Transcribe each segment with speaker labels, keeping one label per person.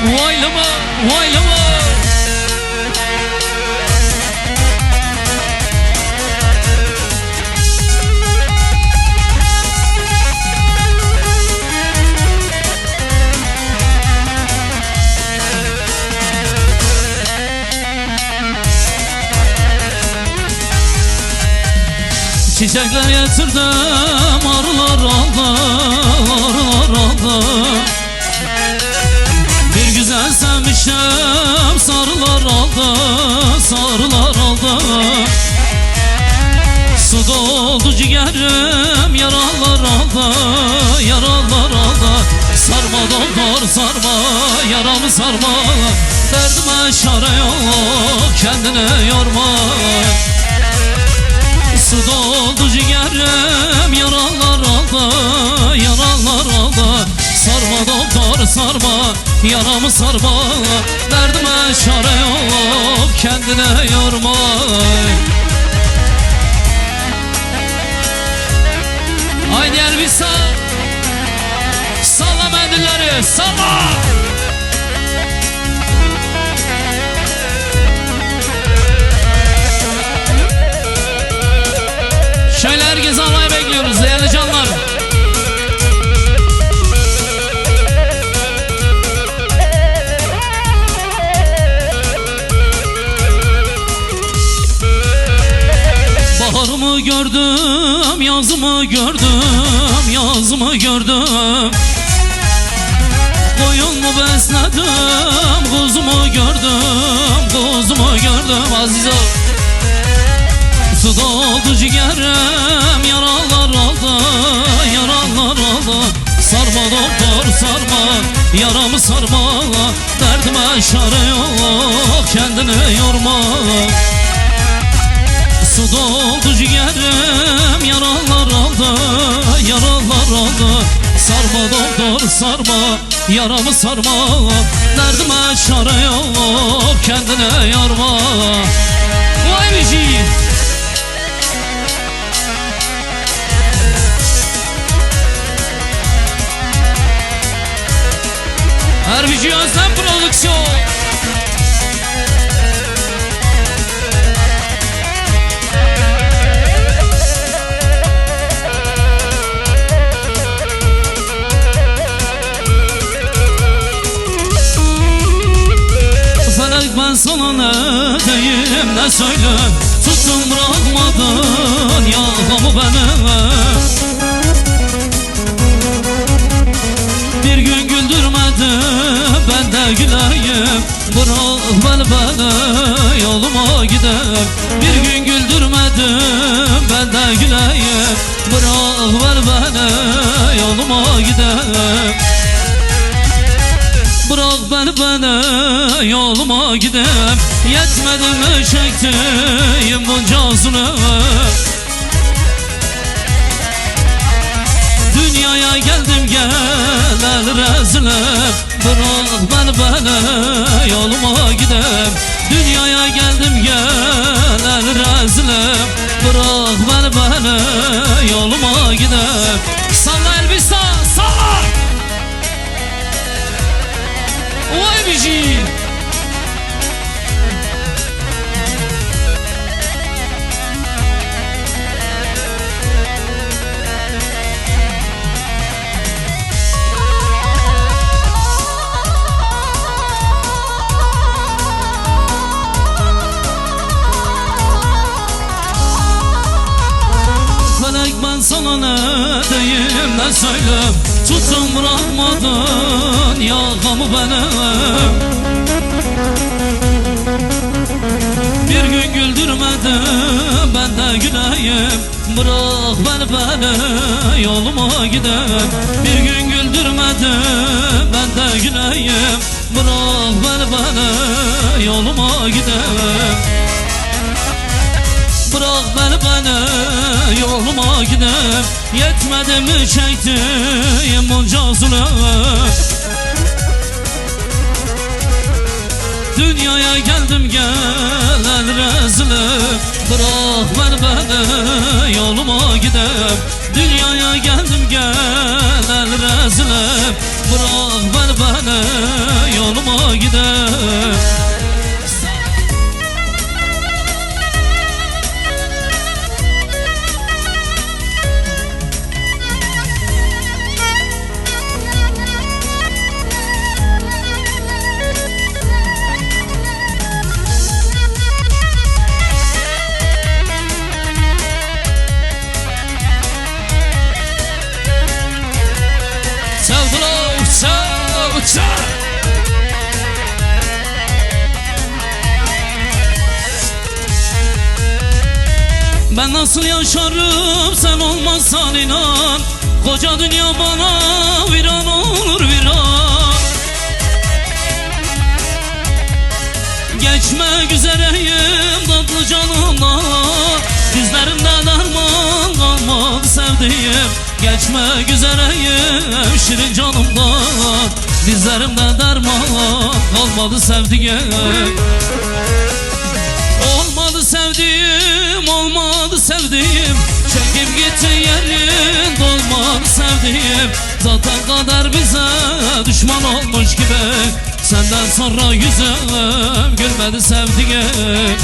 Speaker 1: Vaylama, vaylama. Çiçekler getirdim, arılar aldı, arılar aldı. Bir güzel sevmişim, sarılar aldı, sarılar aldı. Su doldu ciğerim, yaralar aldı, yaralar aldı. Sarma doktor sarma, yaramı sarma. Derdime çare yok, kendini yorma. Su doldu ciğerim, yaralar aldı, yaralar aldı. Sarma doktor sarma, yaramı sarma. Derdime çare yok, kendine yorma. Haydi Elbisa, salla mendilleri, salla. Şöyle herkes almayı bekliyoruz değerli canlar. Baharımı gördüm, yazımı gördüm, yazımı gördüm. Koyun mu besledim, kuzumu gördüm, kuzumu gördüm Azize. Su doldu ciğerim, yaralar aldı, yaralar aldı. Sarma doktor sarma, yaramı sarma. Derdime çare yok, kendini yorma. Su doldu ciğerim, yaralar aldı, yaralar aldı. Sarma doktor sarma, yaramı sarma. Derdime çare yok, kendine yorma. Vay bici. Harbici Özlem Prodüksiyon. Felek ben sana ne diyeyim ne söyleyeyim. Tuttun bırakmadın yakamı beni. Bir gün güldürmedi ben de güleyim. Bırak beni yoluma gideyim. Bir gün güldürmedi ben de güleyim. Bırak beni yoluma gideyim. Bırak beni yoluma gideyim. Yetmedi mi çektiğim bunca zulüm. Dünyaya geldim gel rezilim. Bırak beni yoluma gideyim. Dünyaya geldim gel rezilim. Bırak beni yoluma gideyim. Salla Elbisa salla. Vay bici. Ben sana ne diyeyim ne söyleyeyim. Tutun bırakmadın yakamı benim. Bir gün güldürmedin ben de güleyim. Bırak beni yoluma gideyim. Bir gün güldürmedin ben de güleyim. Bırak beni yoluma gideyim. Bırak beni yoluma gideyim. Yetmedi mi çektiğim bunca zulüm. Dünyaya geldim gel rezilim. Bırak beni yoluma gideyim. Dünyaya geldim gel rezilim. Bırak beni yoluma yoluma gider. Ben nasıl yaşarım sen olmazsan inan, koca dünya bana viran olur viran. Geçmek üzereyim tatlı canımla, dizlerimde derman kalmadı sevdiğim. Geçmek üzereyim şirin canımla, dizlerimde derman kalmadı sevdiğim. Olmadı sevdiğim, olmadı sevdiğim, çekip gitti yerin dolmadı sevdiğim. Zaten kader bize düşman olmuş gibi, senden sonra yüzüm gülmedi sevdiğim.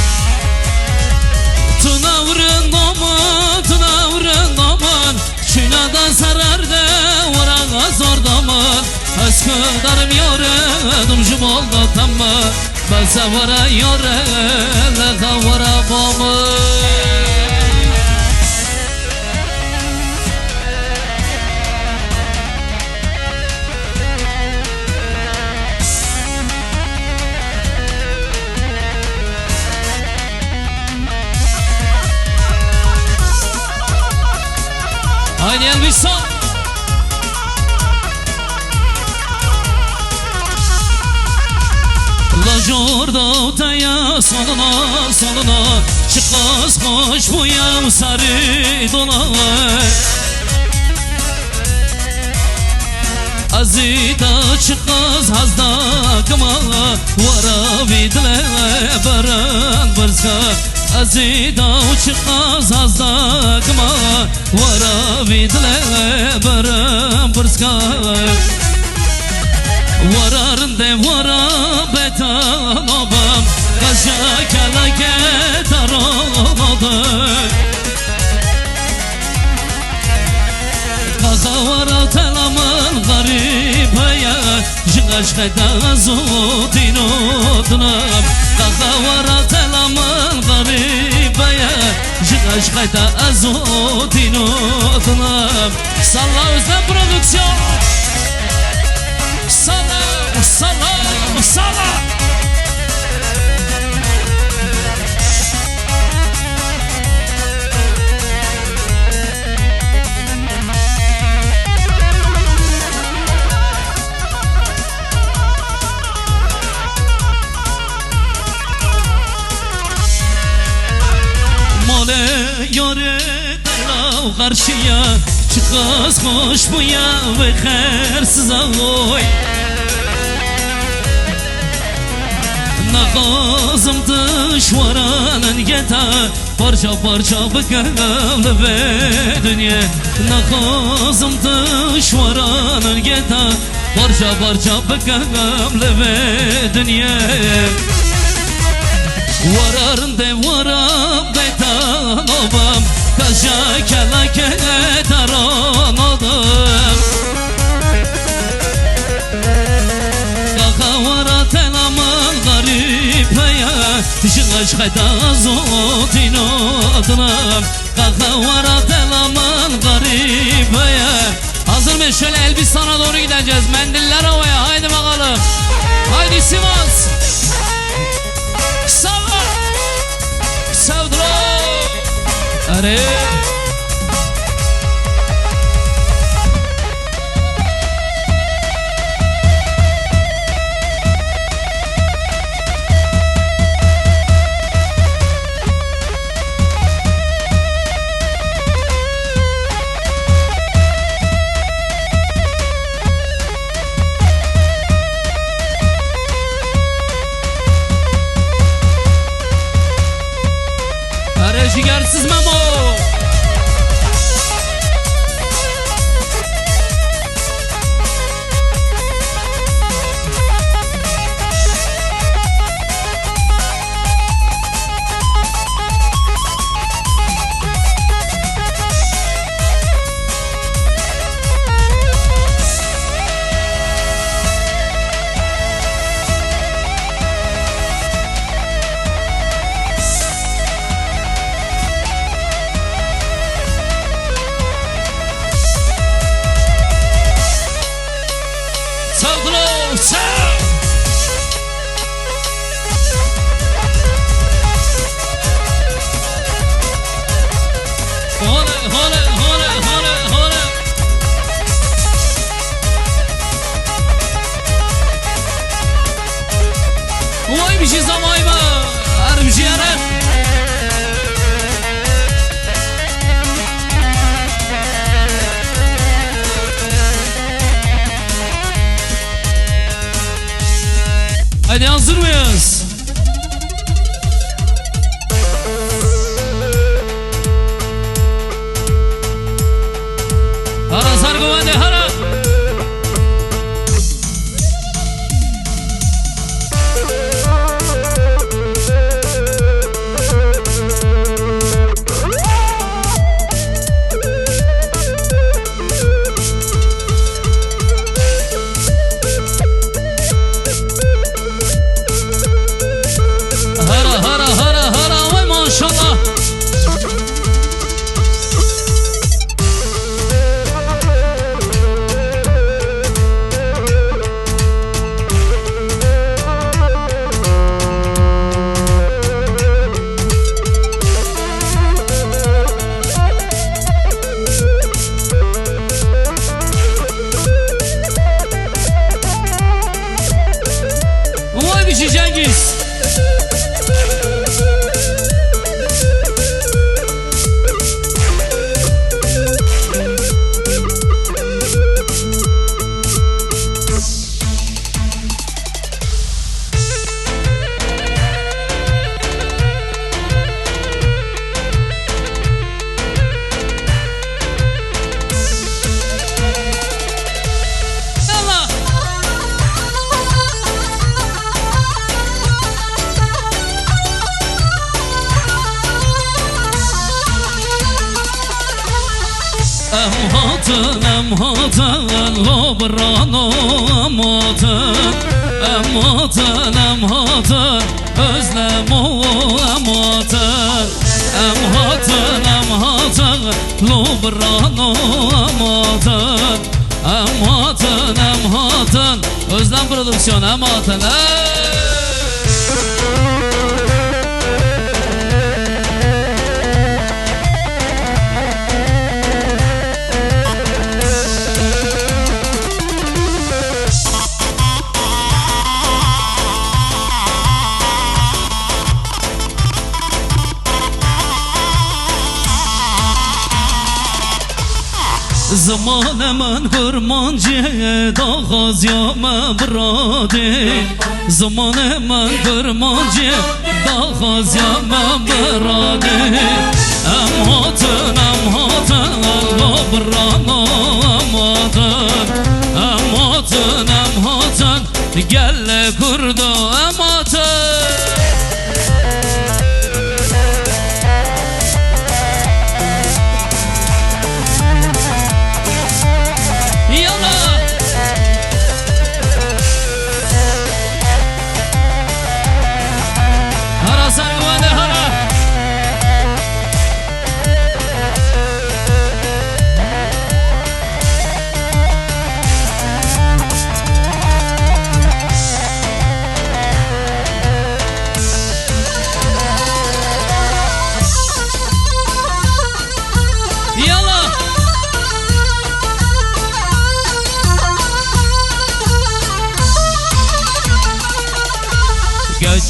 Speaker 1: Tınavırın aman, tınavırın aman, çiğneden sarardı varağa zor daman. Eskıdarım yore, dumcum oldu tamam, ben sevara yore, leka vara bomı. Haydi Elbistan. Lajorda öteye salına salına, çıkmaz koş bu yam sarı dolar. Azida çıkmaz hazda kıma, vara vidle baran bırska. Azida çıkmaz hazda kıma, vara vidle baran bırska. Vararın de vara betan obam, kaşa kelake taronadı. Kaza vara telamın garibaya, jıgaşkayda zutinodunam. Kaza vara telamın garibaya, jıgaşkayda zutinodunam. Salla Özlem Prodüksiyon. Salla, salla, salla. Mole yore delav karşıya, çıkaz hoş bu ya ve khersiz oy. Nakazım dışvaranın geta, parça parça bıkavlı ve dünya. Nakazım dışvaranın geta, parça parça bıkavlı ve dünya. Vararın de varab betan obam, kaşa kelake taran oldum. Kaka vara telamın garipaya, jıgaşkayda zutinodunam. Kaka vara telamın garipaya. Hazır mı? Şöyle Elbistan'a doğru gideceğiz. Mendiller havaya, haydi bakalım. Haydi Sivas. Salla. Sevdro. Arey. Ciğersiz Memo. Yoksa Hole hole hole hole hole Vay bir şey zamayı mı? Her bir şey yarar Hadi hazır mıyız? Hara sargıvande hara Cengiz Emhatın lo brano emhatın özlem o emhatın lo brano emhatın özlem prodüksiyon emhatın Zamanı من kurmancı da gaziyama brade Zamanı من kurmancı da gaziyama brade Emhatın Allah brano emhatın Gelle kurdu emhatın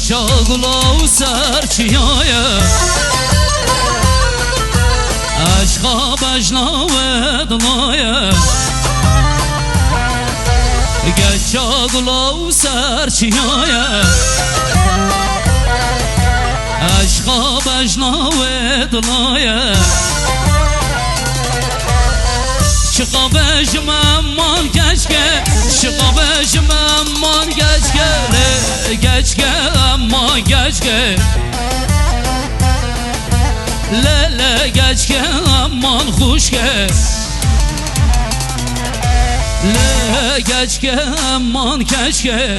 Speaker 1: Çağlav serçiyaya Aşka bejnav edlaya Geç çağlav serçiyaya Aşka bejnav edlaya Çıqa bejim aman geçke Çıqa bejim aman geçke Geçke aman geçke Lele geçke aman huşke Le geçke aman keçke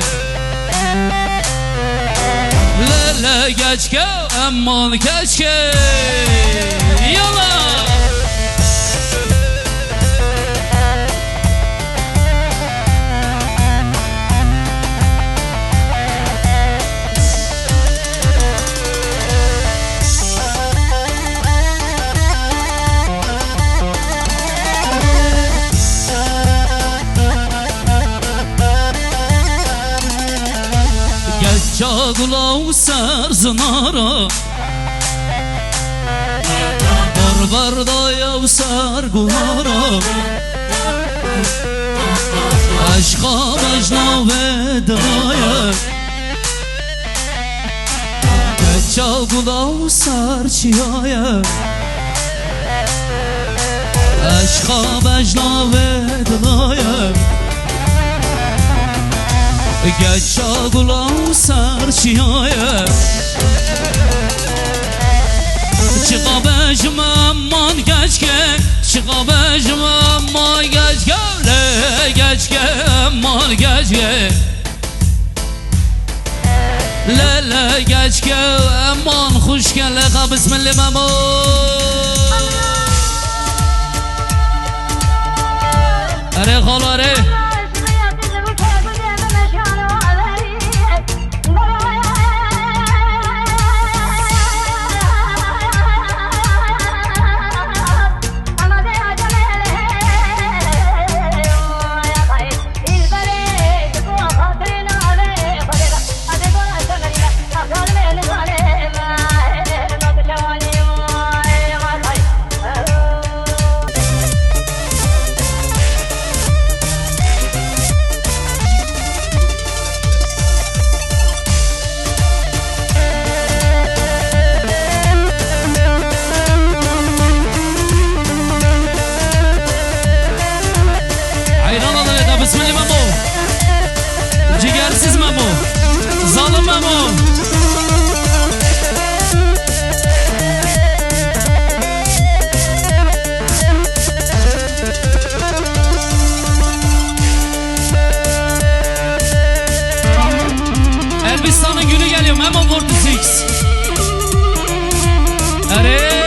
Speaker 1: Lele geçke aman keçke Yola Çağula sarzınara Barbarda yav sargulara Aşka mecna ve daya Çağula sarçiyaya Aşka mecna ve daya Geç çağula sarçiyaya Çıqa bejim aman geç gel Çıqa bejim aman geç gel Geç gel aman geç gel Lele geç gel aman hoş gel Bismillah mamo Are khalare Bismillah Memo Ciğersiz Memo Zalim Memo Elbistan'ın günü geliyor Memo 46 Ere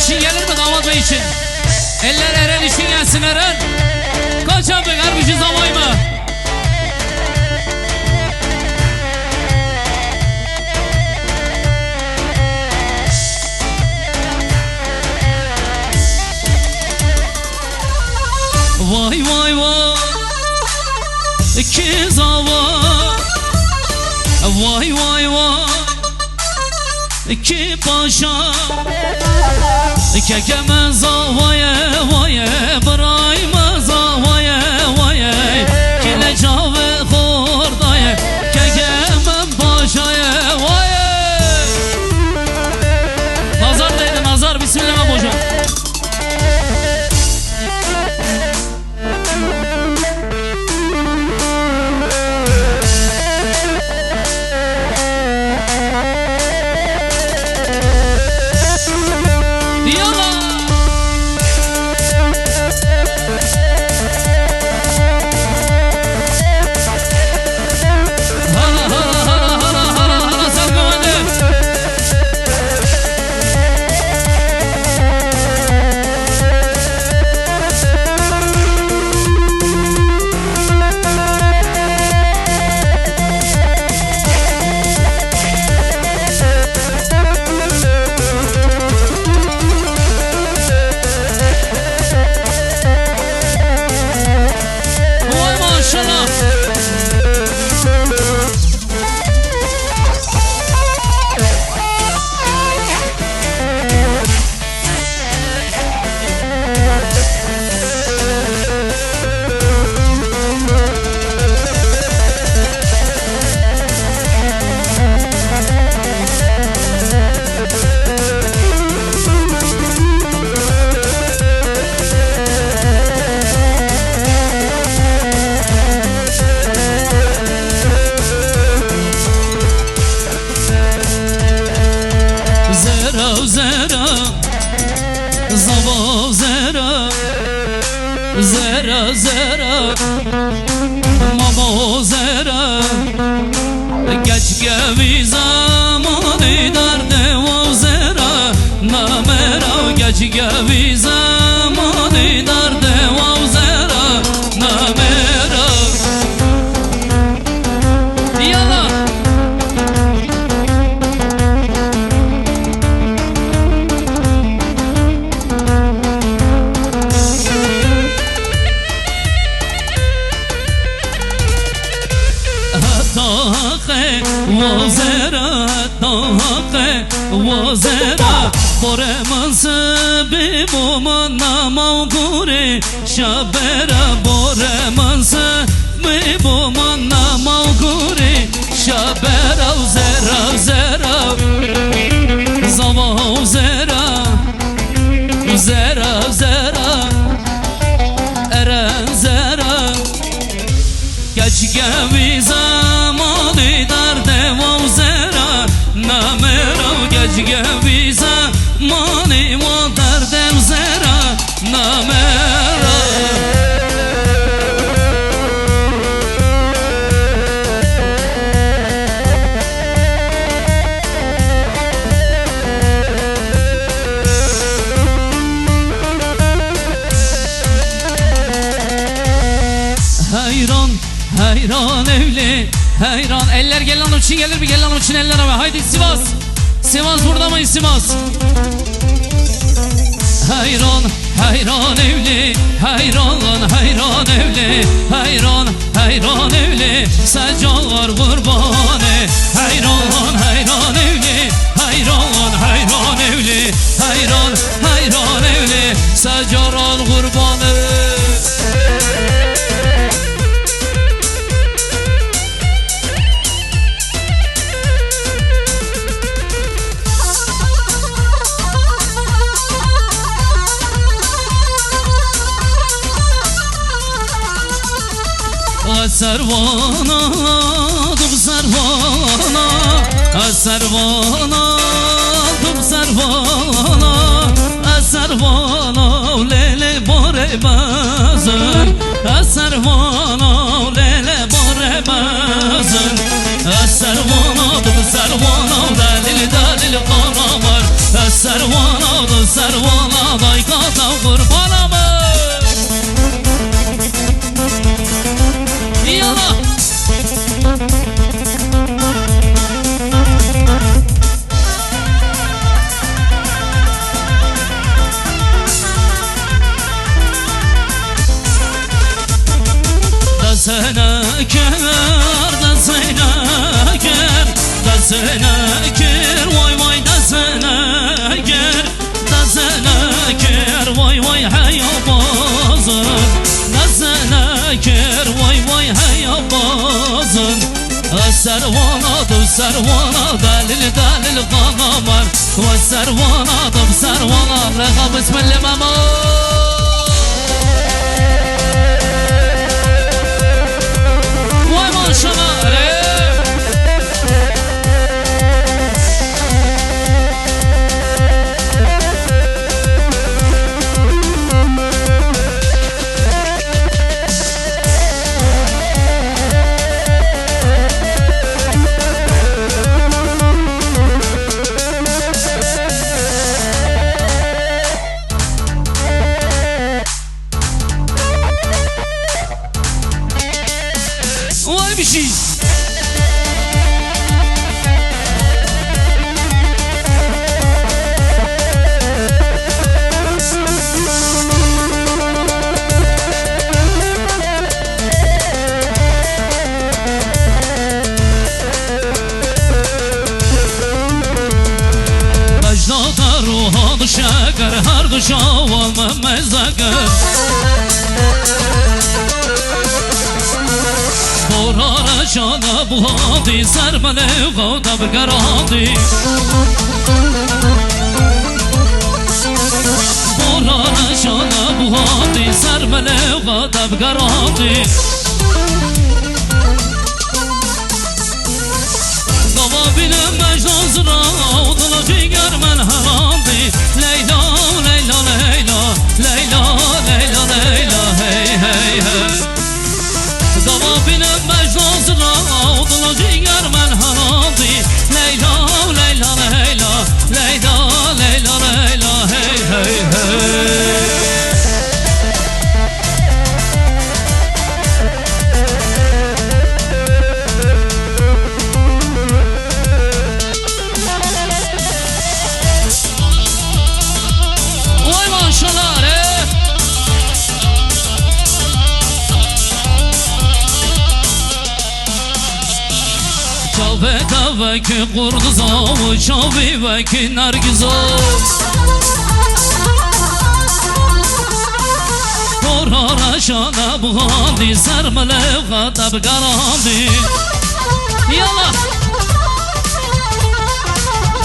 Speaker 1: için gelir mi damat bey için? Eller Eren için gelsin Eren. Kaçan bey harbici zavay mı? Vay vay vay iki zava Vay vay vay iki paşa Kekeme zavaya vaya Bırayma zavaya vaya Kile cave hordaya Kekeme paşaya vaya Nazar deydi nazar bismillah boşa zera zera Mamo zera Geç gevi zamanı derde o zera Namera geç gevi zamanı derde o zera Namera Yallah Tahe vazera tahe vazera Boremansı bibuman namavguri Şabera boremansı bibuman namavguri Şabera zera zera Zavav zera Zera zera Eren zera Geç gevi zamanı derde o zera Namera geç gevi zamanı o derde zera Namera Hayran hayran evli hayran eller gel hanım için gelir mi gel hanım için eller ama haydi Sivas Sivas burada mı Sivas hayran hayran evli hayran hayran evli hayran hayran evli Seccalar kurbanı hayran hayran evli hayran hayran evli hayran hayran evli Seccalar kurbanı Servana, dur servana, servana, dur servana, servana, lele bore bazın, servana, lele bore bazın, servana, dur servana, dalil dalil karamar, servana, dur servana, daykata kurbana mı? Yallah Desene kör, desene kör Desene kör, vay vay desene kör Desene kör, vay vay hayabazın Desene kör, vay vay hayabazın Servana dur servana, dalil dalil kanamar Servana dur servana, rekab ismilli memar Vay maşallah Vay bir şey Mecnada ruha düşer her düşe olma mezakır Borara şana bu hadi sermele gada bir garadi Borara şana bu hadi sermele gada bir garadi Gava bilim mecdan zıra odala ciger men herandi Leyla Leyla Leyla Leyla Leyla Leyla hey hey ve ki kurduzo Çavi ve ki nergizo Korara şana buhandi Sermele gatab garandi Yallah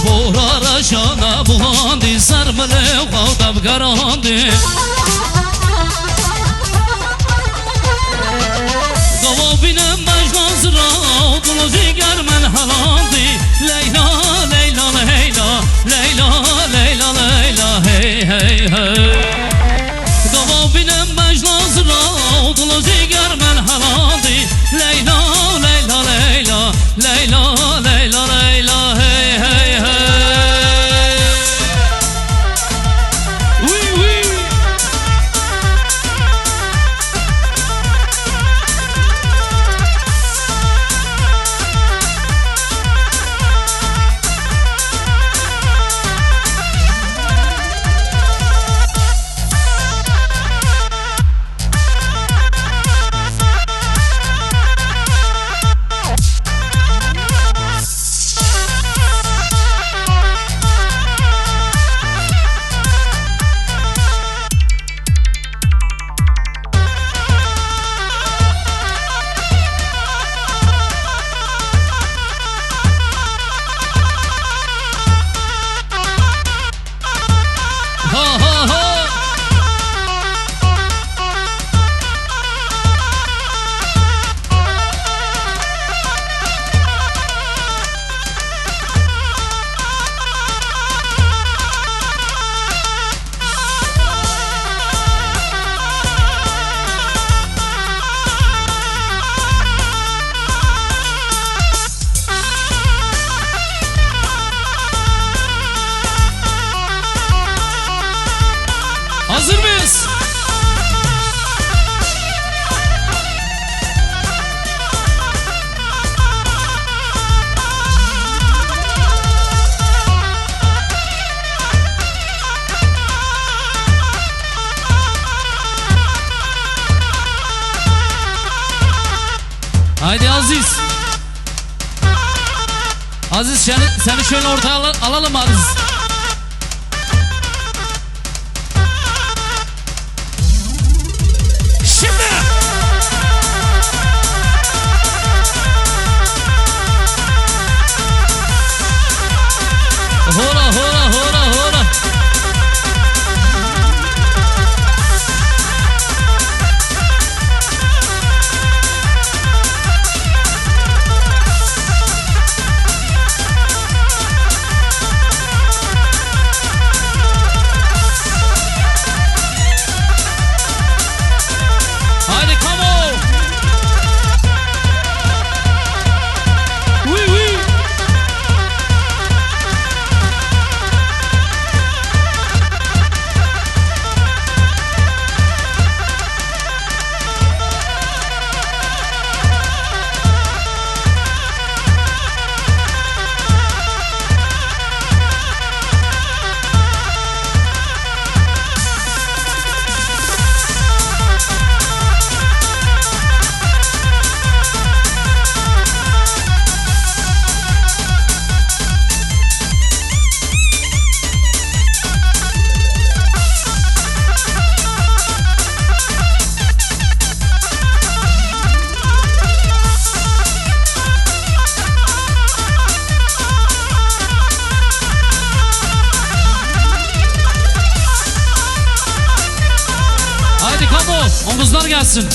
Speaker 1: Korara şana buhandi Sermele gatab garandi Gavabinem mecnazra Dulu diger men halandi Leyla, Leyla, Leyla Leyla, Leyla, Leyla Hey, hey, hey Gavabinem mecnazra Dulu diger men halandi Leyla, Leyla, Leyla Leyla, Leyla, Leyla Hey, hey, hey Oui, oui Hazır mıyız? Haydi Aziz. Aziz seni şöyle ortaya alalım Aziz. Hola, hola, hola, hola. Haydi come on. Oui, oui. Omuzlar gelsin.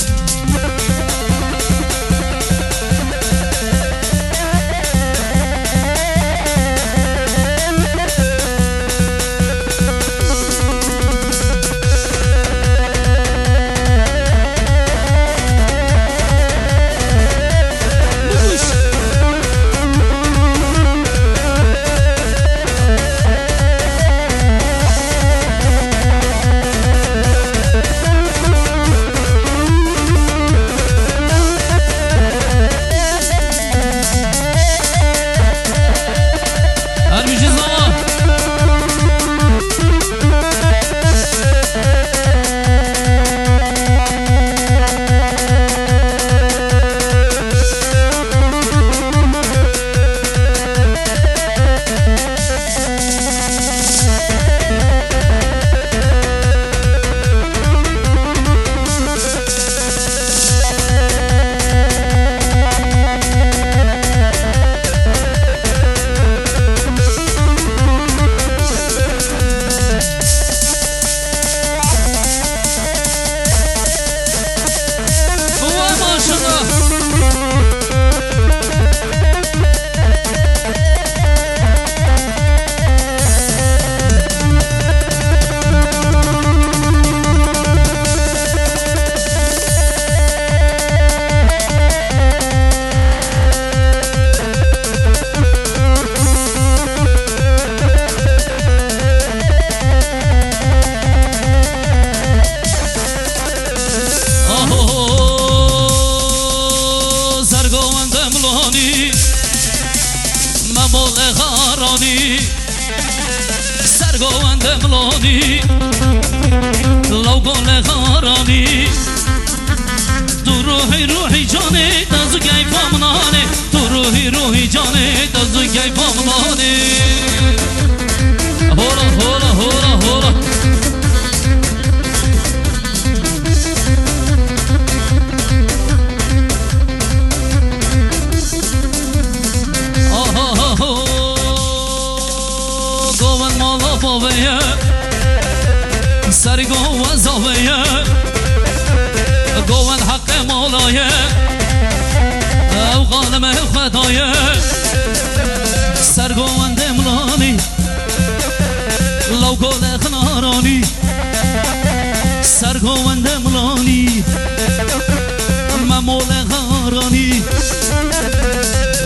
Speaker 1: ممول خارانی سرگوند ملانی لو گل خارانی تو روحی جانه تازو گی پامنانه تو روحی جانه تازو گی پامنانه هولا هولا هولا هولا گوان مالا باویه سری گوان زاویه گوان حق مالایه او غالم خدایه سر گوان دملانی لو گل خنارانی سر گوان دملانی ممول غارانی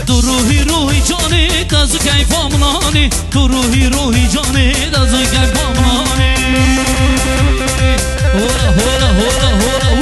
Speaker 1: تو روحی جانه تازو کی پامنانی تو روحی جانه تازو کی پامنانی هولا هولا هولا هولا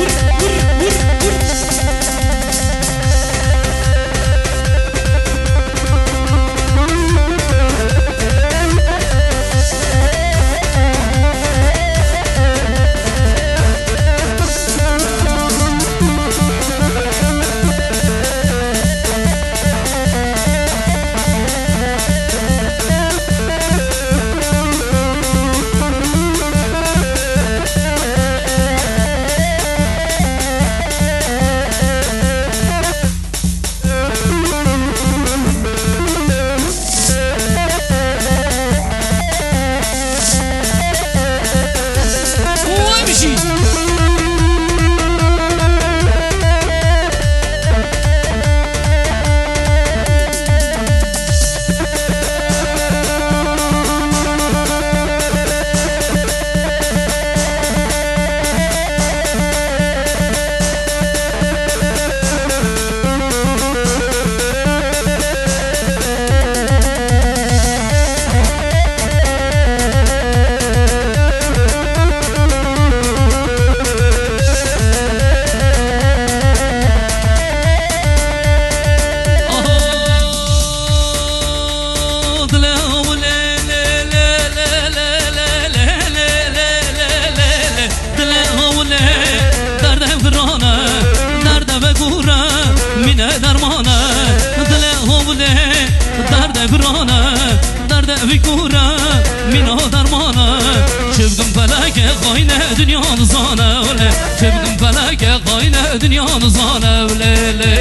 Speaker 1: Dünyanın zana öyle Çevdim feleke kayne dünyanın zana öyle